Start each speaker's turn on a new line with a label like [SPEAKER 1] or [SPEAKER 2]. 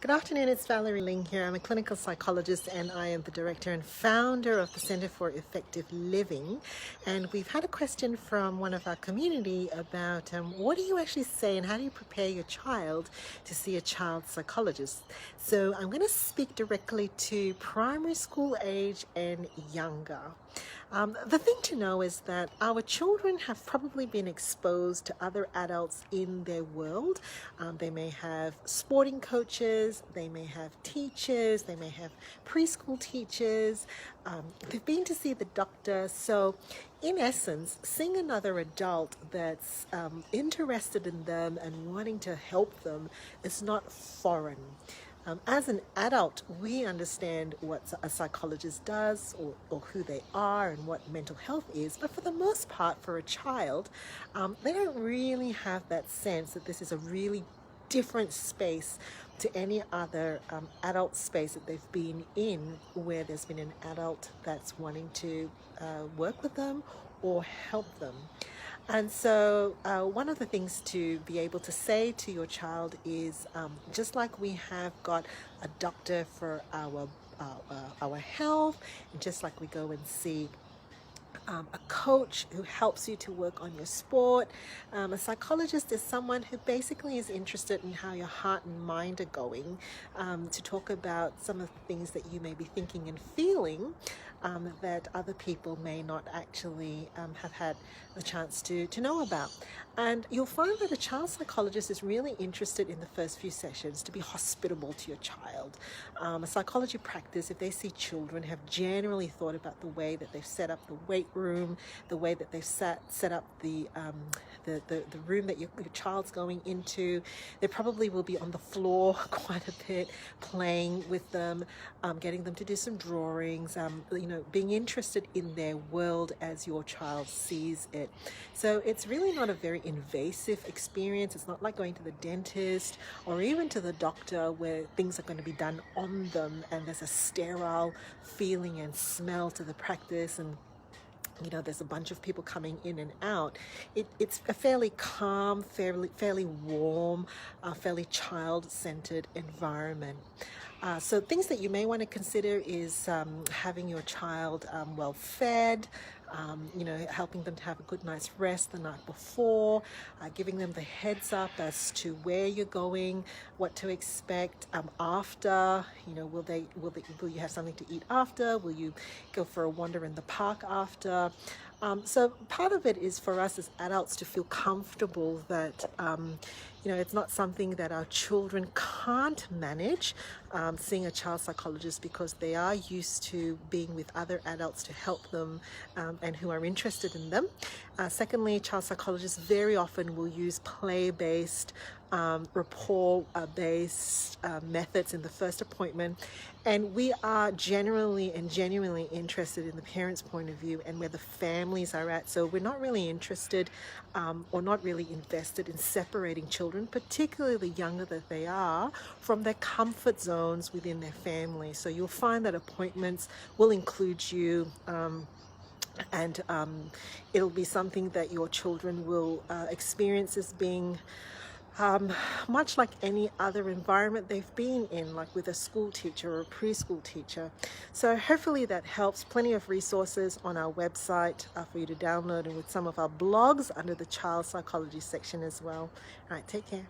[SPEAKER 1] Good afternoon, it's Valerie Ling here. I'm a clinical psychologist and I am the director and founder of the Center for Effective Living. And we've had a question from one of our community about what do you actually say and how do you prepare your child to see a child psychologist? So I'm going to speak directly to primary school age and younger. The thing to know is that our children have probably been exposed to other adults in their world. They may have sporting coaches, they may have teachers, they may have preschool teachers, they've been to see the doctor. So in essence, seeing another adult that's interested in them and wanting to help them is not foreign. As an adult, we understand what a psychologist does or who they are and what mental health is, but for the most part, for a child, they don't really have that sense that this is a really different space to any other adult space that they've been in, where there's been an adult that's wanting to work with them or help them. And so one of the things to be able to say to your child is just like we have got a doctor for our health, and just like we go and see a coach who helps you to work on your sport. A psychologist is someone who basically is interested in how your heart and mind are going, to talk about some of the things that you may be thinking and feeling that other people may not actually have had the chance to know about. And you'll find that a child psychologist is really interested in the first few sessions to be hospitable to your child. A psychology practice, if they see children, have generally thought about the way that they've set up the weight room, the way that they've set up the room that your child's going into. They probably will be on the floor quite a bit, playing with them, getting them to do some drawings, being interested in their world as your child sees it. So it's really not a very invasive experience. It's not like going to the dentist or even to the doctor where things are going to be done on them and there's a sterile feeling and smell to the practice, and there's a bunch of people coming in and out. It's a fairly calm, fairly warm, fairly child-centered environment. So things that you may want to consider is having your child well fed, helping them to have a good night's rest the night before, giving them the heads up as to where you're going, what to expect after. Will you have something to eat after? Will you go for a wander in the park after? So part of it is for us as adults to feel comfortable that it's not something that our children can't manage, seeing a child psychologist, because they are used to being with other adults to help them and who are interested in them. Secondly, child psychologists very often will use play-based, rapport-based methods in the first appointment, and we are generally and genuinely interested in the parents' point of view and where the families are at. So we're not really interested or not really invested in separating children, particularly the younger that they are, from their comfort zones within their family. So you'll find that appointments will include you, and it'll be something that your children will experience as being much like any other environment they've been in, like with a school teacher or a preschool teacher. So hopefully that helps. Plenty of resources on our website for you to download, and with some of our blogs under the child psychology section as well. All right, take care.